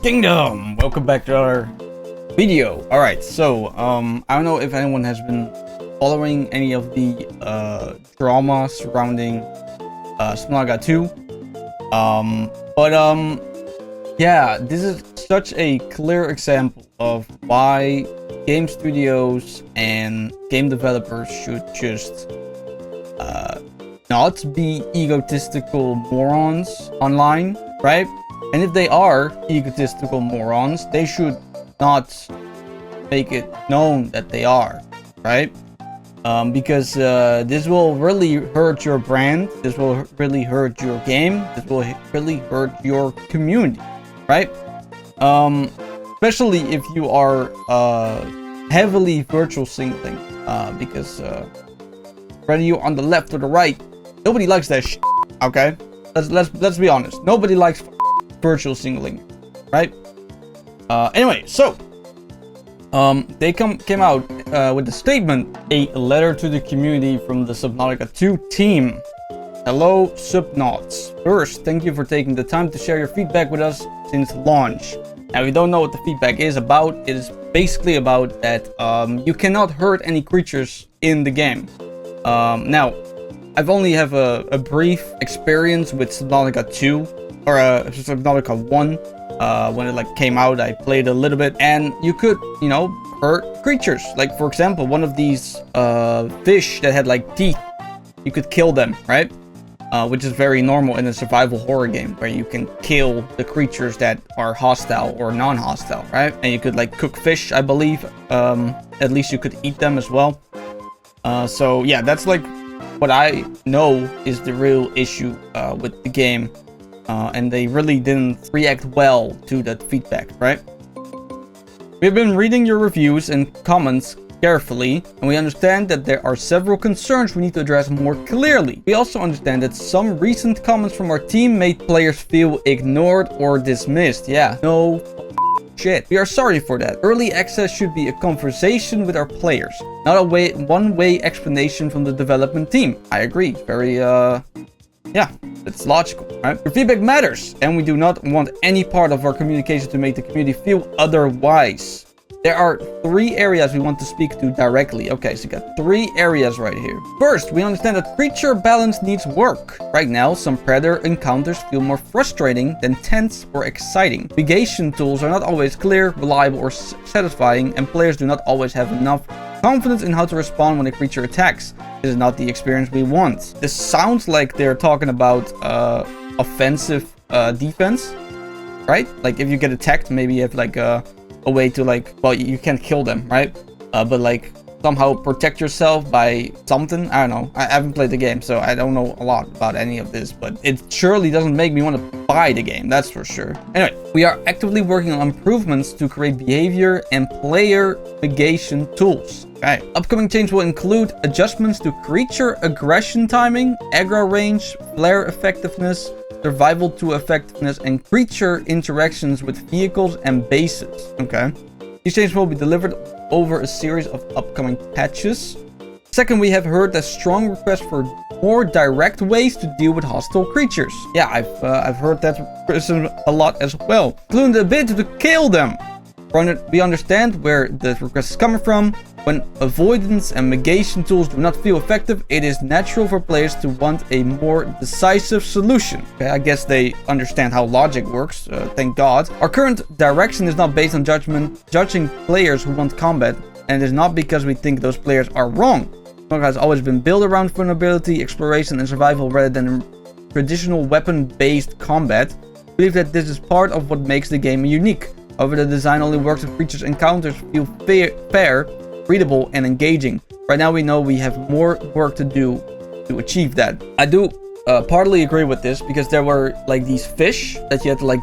Kingdom! Welcome back to our video. Alright, so, I don't know if anyone has been following any of the, drama surrounding, Subnatica 2. Yeah, this is such a clear example of why game studios and game developers should just, not be egotistical morons online, right? And if they are egotistical morons, they should not make it known that they are, right? Because this will really hurt your brand, this will really hurt your game, this will really hurt your community, right? Especially if you are heavily virtual singling, because whether you're on the left or the right, nobody likes that shit, okay? Let's be honest, nobody likes virtual singling, right? Anyway, so they came out with a statement, a letter to the community from the Subnatica 2 team. Hello, Subnauts. First, thank you for taking the time to share your feedback with us since launch. Now, if you don't know what the feedback is about, it is basically about that you cannot hurt any creatures in the game. Now, I've only have a brief experience with Subnautica 2, or Subnautica 1, when it like came out. I played a little bit, and you could, you know, hurt creatures. Like, for example, one of these fish that had like teeth, you could kill them, right? Which is very normal in a survival horror game, where you can kill the creatures that are hostile or non-hostile, right? And you could like cook fish, I believe. At least you could eat them as well. So yeah, that's like what I know is the real issue with the game. And they really didn't react well to that feedback, right? We've been reading your reviews and comments carefully, and we understand that there are several concerns we need to address more clearly. We also understand that some recent comments from our team made players feel ignored or dismissed. Yeah, no shit. We are sorry for that. Early access should be a conversation with our players, not a one-way explanation from the development team. I agree. Very, yeah, it's logical, right? Your feedback matters, and we do not want any part of our communication to make the community feel otherwise. There are 3 areas we want to speak to directly. Okay, so you got 3 areas right here. First, we understand that creature balance needs work. Right now, some predator encounters feel more frustrating than tense or exciting. Negation tools are not always clear, reliable, or satisfying, and players do not always have enough confidence in how to respond when a creature attacks. This is not the experience we want. This sounds like they're talking about offensive defense, right? Like if you get attacked, maybe you have like a way to like, well, you can't kill them, right? But like somehow protect yourself by something. I don't know. I haven't played the game, so I don't know a lot about any of this, but it surely doesn't make me want to buy the game, that's for sure. Anyway, we are actively working on improvements to create behavior and player negation tools. Okay. Upcoming change will include adjustments to creature aggression timing, aggro range, flare effectiveness, survival to effectiveness, and creature interactions with vehicles and bases. Okay. These changes will be delivered over a series of upcoming patches. Second, we have heard a strong request for more direct ways to deal with hostile creatures. Yeah, I've heard that a lot as well, including the ability to kill them. We understand where the request is coming from. When avoidance and negation tools do not feel effective, it is natural for players to want a more decisive solution. Okay, I guess they understand how logic works, thank God. Our current direction is not based on judging players who want combat, and it is not because we think those players are wrong. Subnautica has always been built around vulnerability, exploration, and survival rather than traditional weapon-based combat. We believe that this is part of what makes the game unique. However, the design only works if creatures' encounters feel fair, readable, and engaging. Right now we know we have more work to do to achieve that. I do partly agree with this, because there were like these fish that you had to like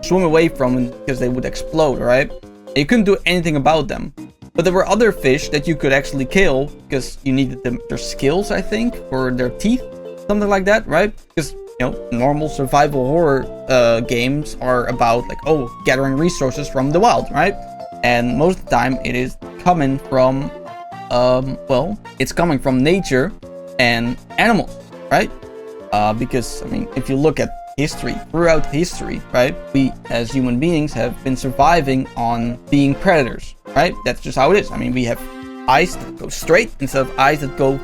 swim away from because they would explode, right? And you couldn't do anything about them. But there were other fish that you could actually kill because you needed their skills, I think, or their teeth, something like that, right? Because, you know, normal survival horror games are about like, oh, gathering resources from the wild, right? And most of the time it is coming from, well, it's coming from nature and animals, right? Because, I mean, if you look at history, right? We as human beings have been surviving on being predators, right? That's just how it is. I mean, we have eyes that go straight instead of eyes that go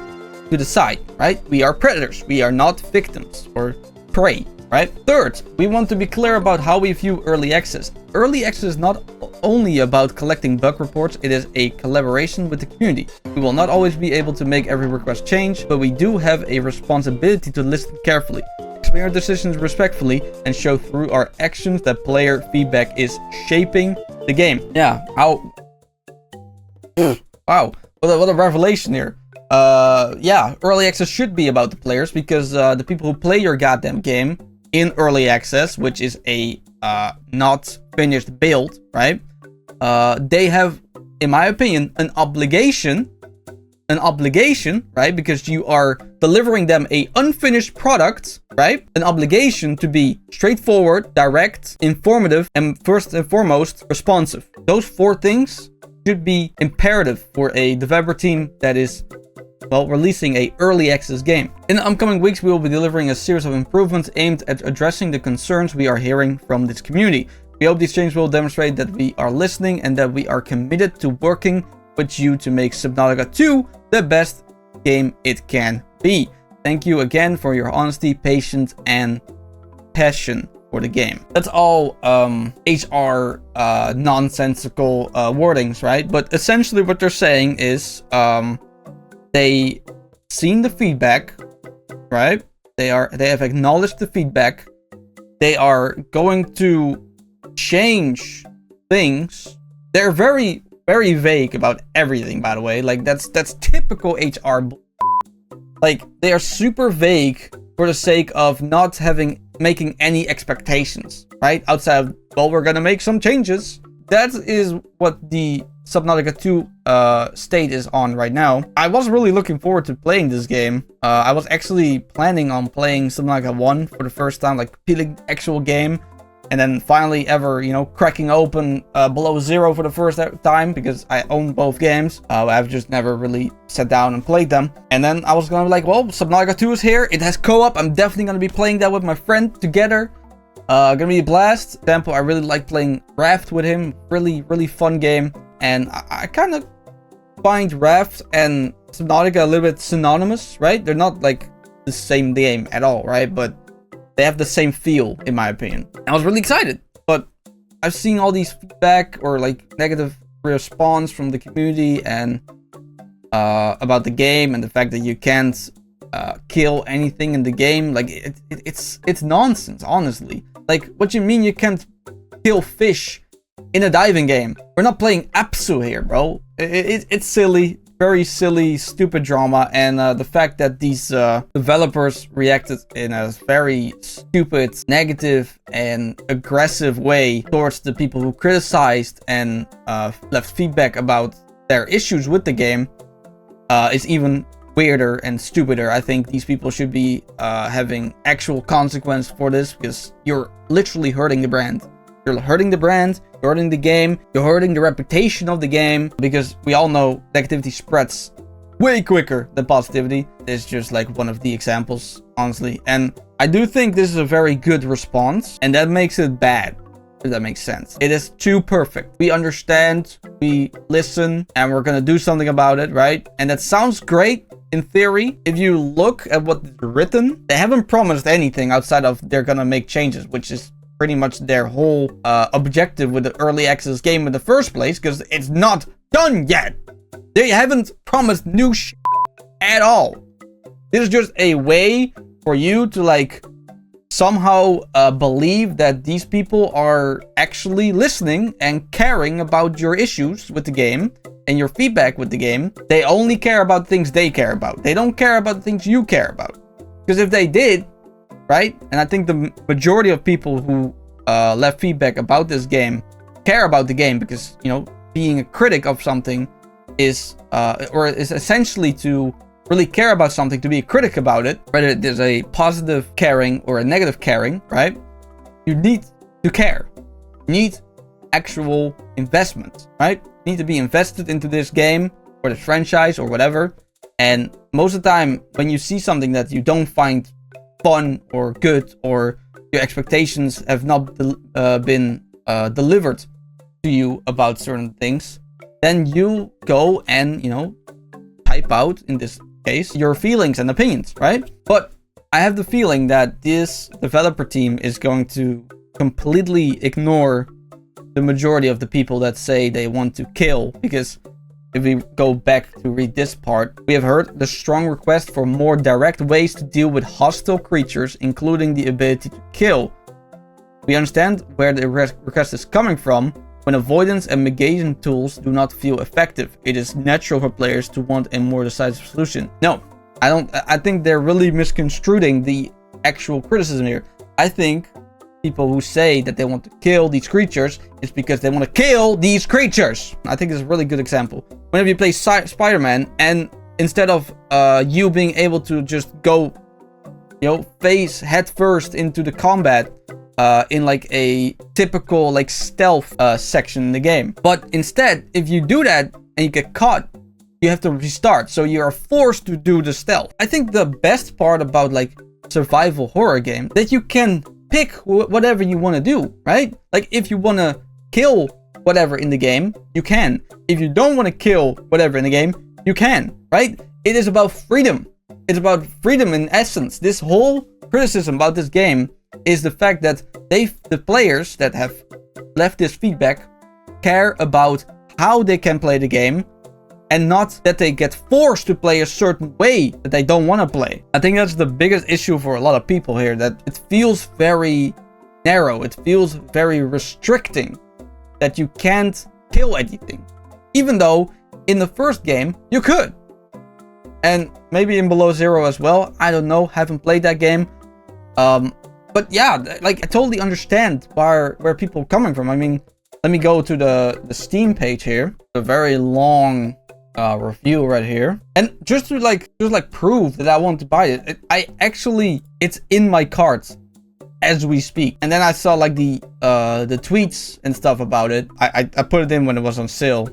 to the side, right? We are predators. We are not victims or prey, right? Third, we want to be clear about how we view early access. Early access is not only about collecting bug reports, it is a collaboration with the community. We will not always be able to make every request change, but we do have a responsibility to listen carefully, explain our decisions respectfully, and show through our actions that player feedback is shaping the game. Yeah, how... Wow, what a revelation here. Yeah, early access should be about the players, because the people who play your goddamn game in early access, which is a not finished build, right? They have, in my opinion, an obligation, right? Because you are delivering them a unfinished product, right? An obligation to be straightforward, direct, informative, and first and foremost, responsive. Those 4 things should be imperative for a developer team that is, well, releasing a early access game. In the upcoming weeks, we will be delivering a series of improvements aimed at addressing the concerns we are hearing from this community. We hope these changes will demonstrate that we are listening and that we are committed to working with you to make Subnautica 2 the best game it can be. Thank you again for your honesty, patience, and passion for the game. That's all HR nonsensical wordings, right? But essentially what they're saying is they seen the feedback, right? They have acknowledged the feedback. They are going to change things. They're very, very vague about everything, by the way. Like, that's typical HR. Like, they are super vague for the sake of not making any expectations, right? Outside of, well, we're gonna make some changes. That is what the Subnautica 2 state is on right now. I was really looking forward to playing this game. I was actually planning on playing Subnautica 1 for the first time, like peeling the actual game, and then finally ever, you know, cracking open Below Zero for the first time, because I own both games. I've just never really sat down and played them. And then I was gonna be like, well, Subnautica 2 is here. It has co-op. I'm definitely gonna be playing that with my friend together. Gonna be a blast. For example, I really like playing Raft with him. Really, really fun game. And I kind of find Raft and Subnautica a little bit synonymous, right? They're not like the same game at all, right? But they have the same feel, in my opinion. I was really excited, but I've seen all these feedback or like negative response from the community and about the game and the fact that you can't kill anything in the game. Like it's nonsense, honestly. Like, what you mean you can't kill fish in a diving game? We're not playing Apsu here, bro. It's silly. Very silly, stupid drama, and the fact that these developers reacted in a very stupid, negative, and aggressive way towards the people who criticized and left feedback about their issues with the game is even weirder and stupider. I think these people should be having actual consequence for this, because you're literally hurting the brand. You're hurting the brand, you're hurting the game, you're hurting the reputation of the game, because we all know negativity spreads way quicker than positivity. It's just like one of the examples, honestly. And I do think this is a very good response, and that makes it bad, if that makes sense. It is too perfect. We understand, we listen, and we're gonna do something about it, right? And that sounds great in theory. If you look at what's written, they haven't promised anything outside of they're gonna make changes, which is pretty much their whole objective with the early access game in the first place, because it's not done yet. They haven't promised new shit at all. This is just a way for you to like somehow believe that these people are actually listening and caring about your issues with the game and your feedback with the game. They only care about things they care about. They don't care about the things you care about. Because if they did, right? And I think the majority of people who left feedback about this game care about the game, because, you know, being a critic of something is essentially to really care about something, to be a critic about it, whether there's a positive caring or a negative caring, right? You need to care. You need actual investment, right? You need to be invested into this game or the franchise or whatever. And most of the time, when you see something that you don't find fun or good or your expectations have not been delivered to you about certain things, then you go and, you know, type out, in this case, your feelings and opinions, right? But I have the feeling that this developer team is going to completely ignore the majority of the people that say they want to kill, because if we go back to read this part, we have heard the strong request for more direct ways to deal with hostile creatures, including the ability to kill. We understand where the request is coming from. When avoidance and mitigation tools do not feel effective, it is natural for players to want a more decisive solution. No, I don't. I think they're really misconstruing the actual criticism here. I think people who say that they want to kill these creatures is because they want to kill these creatures. I think it's a really good example. Whenever you play Spider-Man, and instead of you being able to just go, you know, face head first into the combat in like a typical like stealth section in the game, but instead, if you do that and you get caught, you have to restart. So you are forced to do the stealth. I think the best part about like survival horror game that you can pick whatever you want to do, right? Like if you want to kill whatever in the game, you can. If you don't want to kill whatever in the game, you can, right? It is about freedom. It's about freedom in essence. This whole criticism about this game is the fact that the players that have left this feedback care about how they can play the game, and not that they get forced to play a certain way that they don't want to play. I think that's the biggest issue for a lot of people here, that it feels very narrow. It feels very restricting that you can't kill anything. Even though in the first game, you could. And maybe in Below Zero as well. I don't know, haven't played that game. But yeah, like I totally understand where people are coming from. I mean, let me go to the Steam page here. A very long review right here, and just to prove that I want to buy it, it's in my cart as we speak. And then I saw like the tweets and stuff about it. I put it in when it was on sale.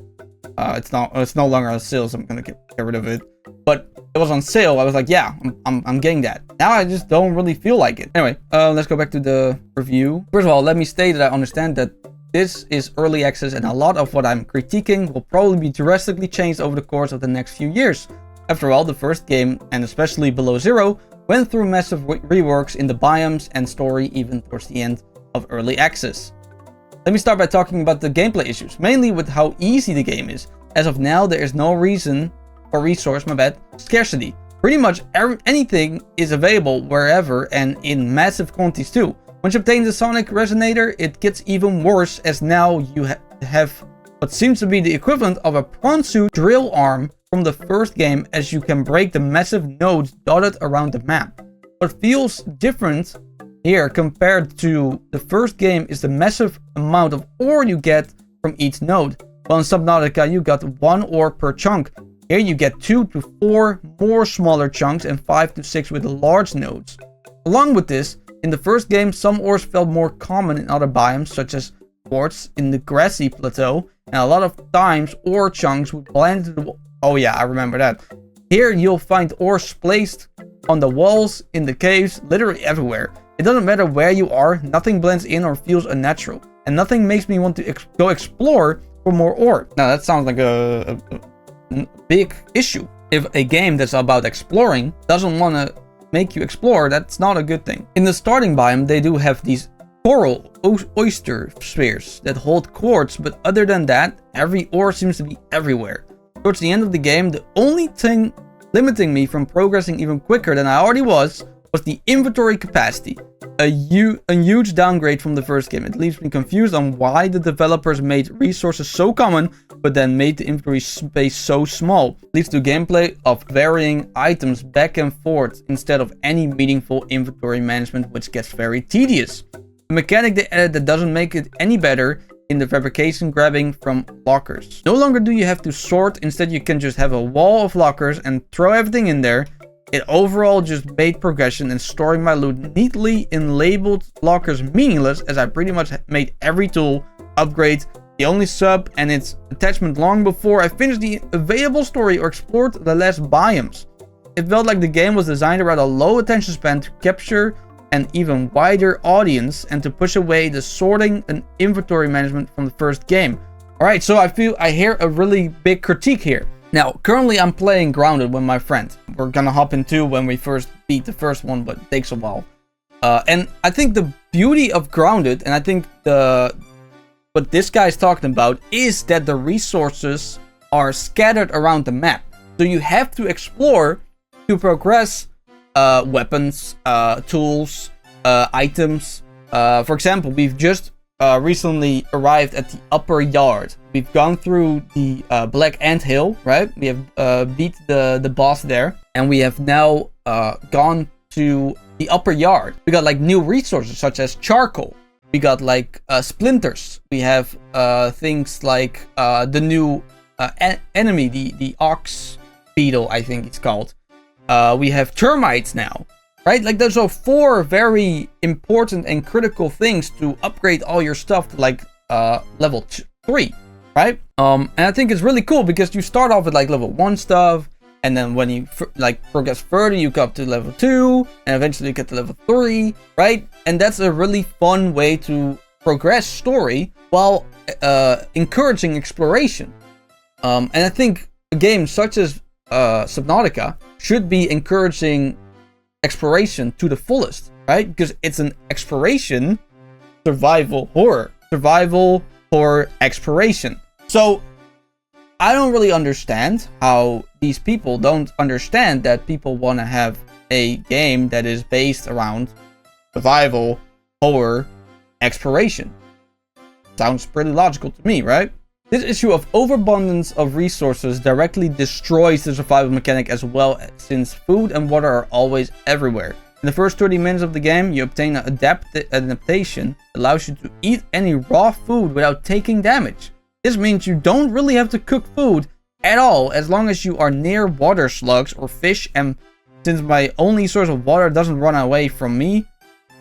It's no longer on sale, so I'm gonna get rid of it. But it was on sale. I was like, yeah, I'm getting that. Now I just don't really feel like it. Anyway, let's go back to the review. First of all, let me state that I understand that this is early access, and a lot of what I'm critiquing will probably be drastically changed over the course of the next few years. After all, the first game, and especially Below Zero, went through massive reworks in the biomes and story even towards the end of early access. Let me start by talking about the gameplay issues, mainly with how easy the game is. As of now, there is no reason or resource, scarcity. Pretty much anything is available wherever and in massive quantities too. Once you obtain the sonic resonator, it gets even worse, as now you have what seems to be the equivalent of a prawn suit drill arm from the first game, as you can break the massive nodes dotted around the map. What feels different here compared to the first game is the massive amount of ore you get from each node. While in Subnatica you got 1 ore per chunk. Here you get 2 to 4 more smaller chunks and 5 to 6 with the large nodes. Along with this, in the first game, some ores felt more common in other biomes, such as quartz in the grassy plateau, and a lot of times ore chunks would blend into the... Oh yeah, I remember that. Here you'll find ores placed on the walls, in the caves, literally everywhere. It doesn't matter where you are, nothing blends in or feels unnatural, and nothing makes me want to go explore for more ore. Now that sounds like a big issue. If a game that's about exploring doesn't want to make you explore, that's not a good thing. In the starting biome, they do have these coral oyster spheres that hold quartz, but other than that, every ore seems to be everywhere. Towards the end of the game, the only thing limiting me from progressing even quicker than I already was the inventory capacity. A huge downgrade from the first game. It leaves me confused on why the developers made resources so common, but then made the inventory space so small. It leads to gameplay of varying items back and forth instead of any meaningful inventory management, which gets very tedious. A mechanic they added that doesn't make it any better in the fabrication grabbing from lockers. No longer do you have to sort, instead you can just have a wall of lockers and throw everything in there. It overall just made progression and storing my loot neatly in labeled lockers meaningless, as I pretty much made every tool, upgrade, the only sub and its attachment long before I finished the available story or explored the last biomes. It felt like the game was designed around a low attention span to capture an even wider audience and to push away the sorting and inventory management from the first game. Alright, so I hear a really big critique here. Now, currently I'm playing Grounded with my friend. We're gonna hop in 2 when we first beat the first one, but it takes a while. And I think the beauty of Grounded, and I think what this guy's talking about, is that the resources are scattered around the map. So you have to explore to progress weapons, tools, items. For example, we've just recently arrived at the upper yard. We've gone through the Black Ant Hill, right? We have beat the boss there, and we have now gone to the upper yard. We got like new resources such as charcoal. We got like splinters. We have things like the new enemy, the ox beetle, I think it's called. We have termites now, right? Like those are 4 very important and critical things to upgrade all your stuff to like level 3, right? And I think it's really cool because you start off with like level 1 stuff, and then when you like progress further, you go up to level 2, and eventually you get to level 3, right? And that's a really fun way to progress story while encouraging exploration. And I think a game such as Subnautica should be encouraging exploration to the fullest, right? Because it's an exploration survival horror exploration. So I don't really understand how these people don't understand that people want to have a game that is based around survival horror exploration. Sounds pretty logical to me, right? This issue of overabundance of resources directly destroys the survival mechanic as well, since food and water are always everywhere. In the first 30 minutes of the game, you obtain an adaptation that allows you to eat any raw food without taking damage. This means you don't really have to cook food at all as long as you are near water slugs or fish, and since my only source of water doesn't run away from me,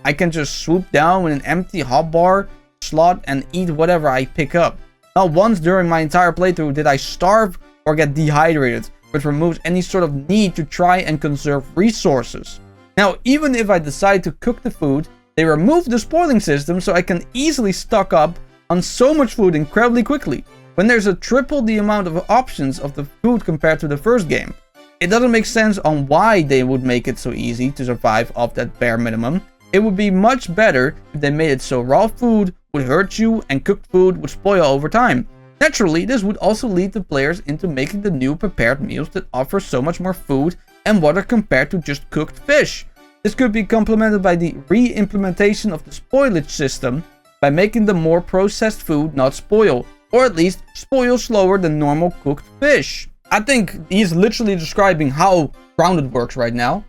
I can just swoop down with an empty hotbar slot and eat whatever I pick up. Not once during my entire playthrough did I starve or get dehydrated, which removes any sort of need to try and conserve resources. Now, even if I decide to cook the food, they remove the spoiling system so I can easily stock up on so much food incredibly quickly, when there's a triple the amount of options of the food compared to the first game. It doesn't make sense on why they would make it so easy to survive off that bare minimum. It would be much better if they made it so raw food would hurt you and cooked food would spoil over time. Naturally, this would also lead the players into making the new prepared meals that offer so much more food and water compared to just cooked fish. This could be complemented by the re-implementation of the spoilage system by making the more processed food not spoil, or at least spoil slower than normal cooked fish. I think he's literally describing how Grounded works right now,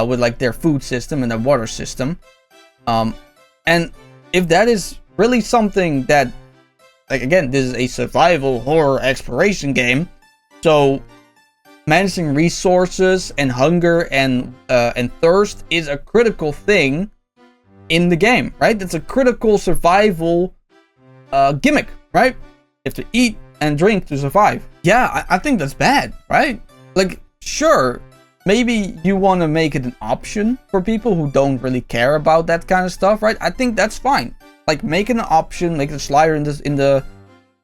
with like their food system and their water system. And if that is really something that, like, again, this is a survival horror exploration game, so managing resources and hunger and thirst is a critical thing in the game, right? It's a critical survival gimmick, right? You have to eat and drink to survive. Yeah, I think that's bad, right? Like, sure, maybe you want to make it an option for people who don't really care about that kind of stuff, right? I think that's fine. Like, make it an option, make it a slider in the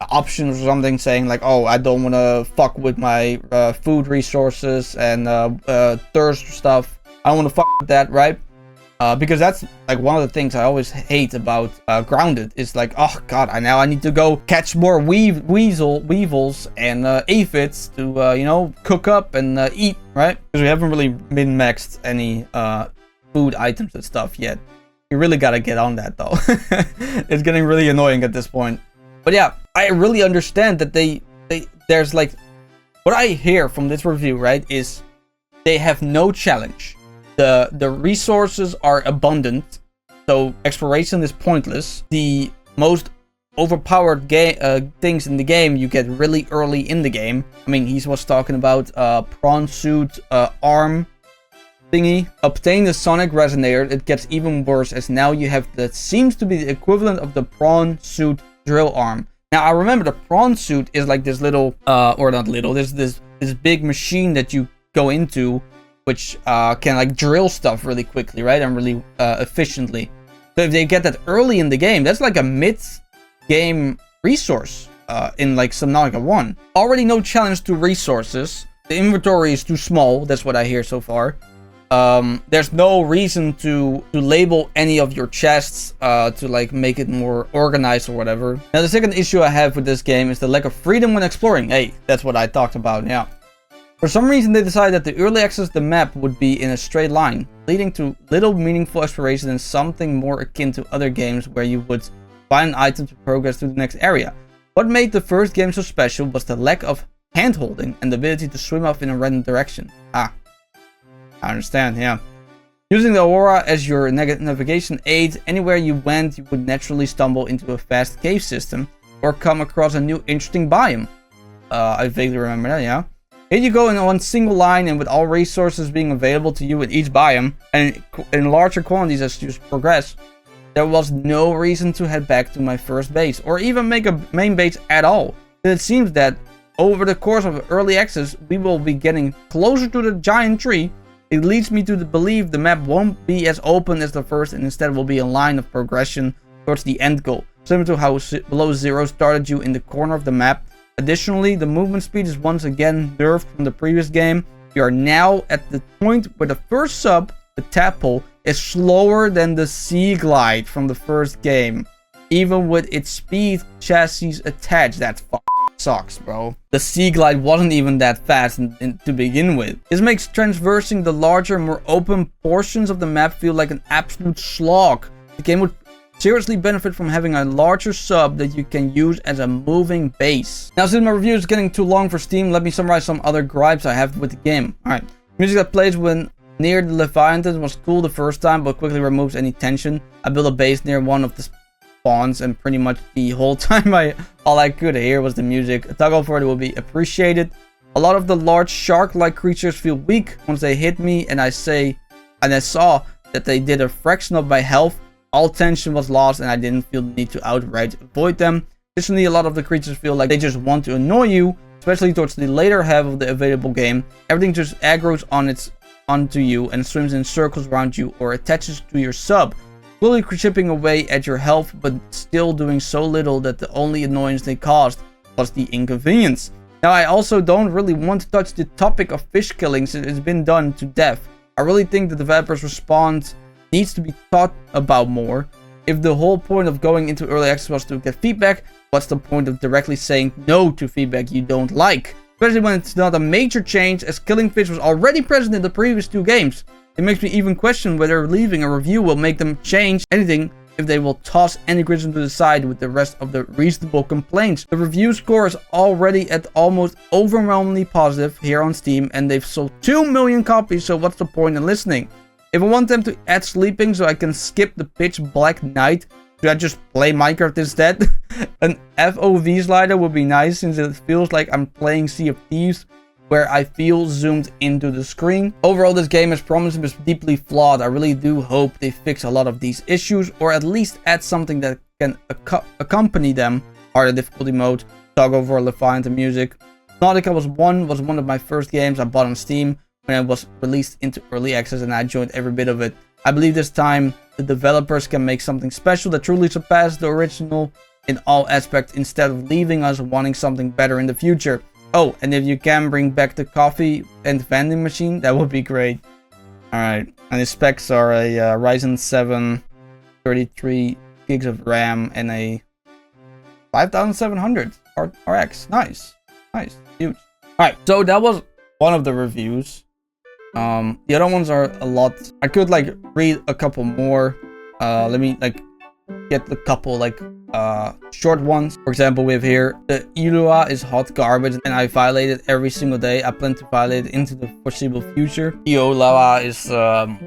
options or something, saying like, oh, I don't want to fuck with my food resources and thirst stuff. I don't want to fuck with that, right? Because that's like one of the things I always hate about Grounded is like, oh god, I need to go catch more weevils and aphids to you know, cook up and eat, right? Because we haven't really min-maxed any food items and stuff yet. You really gotta get on that though. It's getting really annoying at this point. But yeah, I really understand that there's like, what I hear from this review, right, is they have no challenge. The resources are abundant, so exploration is pointless. The most overpowered things in the game you get really early in the game. I mean, he was talking about prawn suit arm thingy. Obtain the sonic resonator. It gets even worse, as now you have that seems to be the equivalent of the prawn suit drill arm. Now I remember the prawn suit is like this little or not little, there's this big machine that you go into which can like drill stuff really quickly, right? And really efficiently. So if they get that early in the game, that's like a mid-game resource in like Subnautica 1. Already no challenge to resources. The inventory is too small. That's what I hear so far. There's no reason to label any of your chests to like make it more organized or whatever. Now the second issue I have with this game is the lack of freedom when exploring. Hey, that's what I talked about, yeah. For some reason they decided that the early access to the map would be in a straight line, leading to little meaningful exploration and something more akin to other games where you would find an item to progress to the next area. What made the first game so special was the lack of hand-holding and the ability to swim off in a random direction. I understand, yeah. Using the Aurora as your navigation aid, anywhere you went, you would naturally stumble into a vast cave system or come across a new interesting biome. I vaguely remember that, yeah. Here you go in one single line, and with all resources being available to you in each biome, and in larger quantities as you progress, there was no reason to head back to my first base, or even make a main base at all. It seems that over the course of early access, we will be getting closer to the giant tree. It leads me to believe the map won't be as open as the first, and instead will be a line of progression towards the end goal, similar to how Below Zero started you in the corner of the map. Additionally, the movement speed is once again nerfed from the previous game. We are now at the point where the first sub, the tadpole, is slower than the sea glide from the first game, even with its speed chassis attached. That sucks, bro. The sea glide wasn't even that fast to begin with. This makes traversing the larger, more open portions of the map feel like an absolute slog. The game would seriously benefit from having a larger sub that you can use as a moving base. Now, since my review is getting too long for Steam, let me summarize some other gripes I have with the game. Alright, music that plays when near the Leviathan was cool the first time, but quickly removes any tension. I built a base near one of the spawns, and pretty much the whole time all I could hear was the music. A toggle for it will be appreciated. A lot of the large shark-like creatures feel weak once they hit me, and I saw that they did a fraction of my health. All tension was lost, and I didn't feel the need to outright avoid them. Additionally, a lot of the creatures feel like they just want to annoy you, especially towards the later half of the available game. Everything just aggroes onto you and swims in circles around you or attaches to your sub, slowly chipping away at your health, but still doing so little that the only annoyance they caused was the inconvenience. Now, I also don't really want to touch the topic of fish killing since it's been done to death. I really think the developers' response needs to be thought about more. If the whole point of going into early access was to get feedback, what's the point of directly saying no to feedback you don't like? Especially when it's not a major change, as killing fish was already present in the previous two games. It makes me even question whether leaving a review will make them change anything if they will toss any criticism to the side with the rest of the reasonable complaints. The review score is already at almost overwhelmingly positive here on Steam, and they've sold 2 million copies, so what's the point in listening? If I want them to add sleeping so I can skip the pitch black night, should I just play Minecraft instead? An FOV slider would be nice, since it feels like I'm playing Sea of Thieves, where I feel zoomed into the screen. Overall, this game is promising but deeply flawed. I really do hope they fix a lot of these issues, or at least add something that can accompany them. Harder difficulty mode, toggle for Leviathan music. Subnautica was one of my first games I bought on Steam when it was released into early access, and I enjoyed every bit of it. I believe this time the developers can make something special that truly surpasses the original in all aspects, instead of leaving us wanting something better in the future. Oh, and if you can bring back the coffee and vending machine, that would be great. Alright, and the specs are a Ryzen 7, 33 gigs of RAM, and a 5700 RX. Nice, huge. Alright, so that was one of the reviews. The other ones are a lot. I could like read a couple more. Let me like get the couple like short ones. For example, we have here the Ilua is hot garbage and I violate it every single day. I plan to violate it into the foreseeable future. Ilua is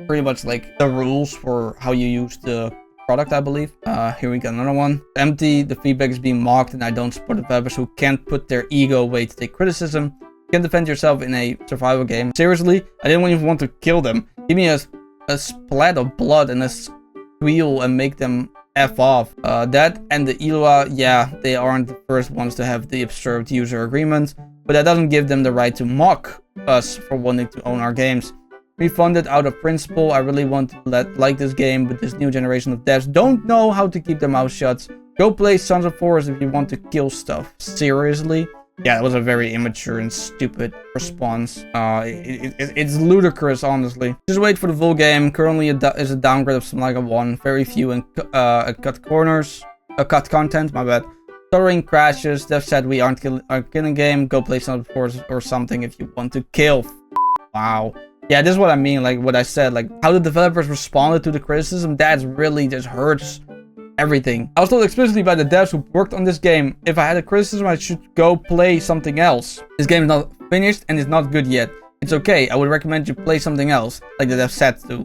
pretty much like the rules for how you use the product, I believe. Here we got another one. Empty, the feedback is being mocked and I don't support developers who can't put their ego away to take criticism. You can defend yourself in a survival game. Seriously, I didn't even want to kill them. Give me a splat of blood and a squeal and make them F off. That and the Ilua, yeah, they aren't the first ones to have the absurd user agreement, but that doesn't give them the right to mock us for wanting to own our games. refunded out of principle. I really want to like this game, but this new generation of devs don't know how to keep their mouth shut. Go play Sons of Forest if you want to kill stuff. Seriously? Yeah, that was a very immature and stupid response. It's ludicrous, honestly. Just wait for the full game. Currently, is a downgrade of Subnatica 1. Very few and cut corners. Cut content, my bad. Stuttering crashes. Dev said we aren't killing game. Go play Sons of Forest or something if you want to kill. Wow. Yeah, this is what I mean. Like what I said. Like how the developers responded to the criticism. That's really just hurts everything. I was told explicitly by the devs who worked on this game, if I had a criticism, I should go play something else. This game is not finished and is not good yet. It's okay. I would recommend you play something else, like the devs said to.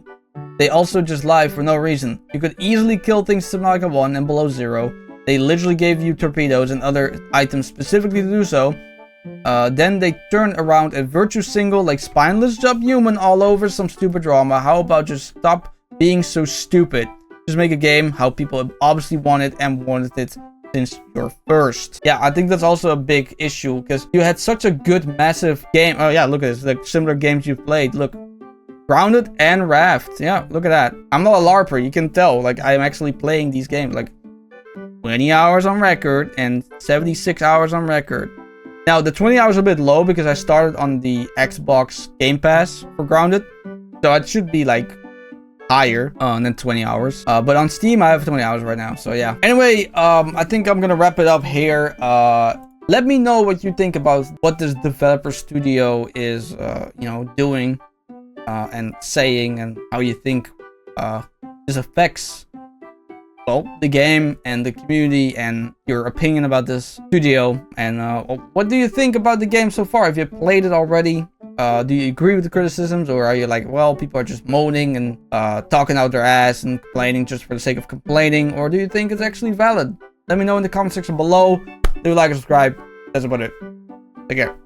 They also just lie for no reason. You could easily kill things to Subnautica 1 and below 0. They literally gave you torpedoes and other items specifically to do so. Then they turn around a virtue single like spineless job human all over some stupid drama. How about just stop being so stupid? Just make a game how people obviously want it and wanted it since your first. Yeah, I think that's also a big issue because you had such a good, massive game. Oh yeah, look at this. Like similar games you've played. Look, Grounded and Raft. Yeah, look at that. I'm not a LARPer. You can tell. Like I'm actually playing these games. Like 20 hours on record and 76 hours on record. Now the 20 hours are a bit low because I started on the Xbox Game Pass for Grounded, so it should be like higher than 20 hours, but on Steam I have 20 hours right now, so yeah. Anyway, I think I'm gonna wrap it up here. Let me know what you think about what this developer studio is you know, doing and saying, and how you think this affects, well, the game and the community, and your opinion about this studio. And what do you think about the game so far? Have you played it already? Do you agree with the criticisms, or are you like, well, people are just moaning and talking out their ass and complaining just for the sake of complaining? Or do you think it's actually valid? Let me know in the comment section below. Do like and subscribe. That's about it. Take care.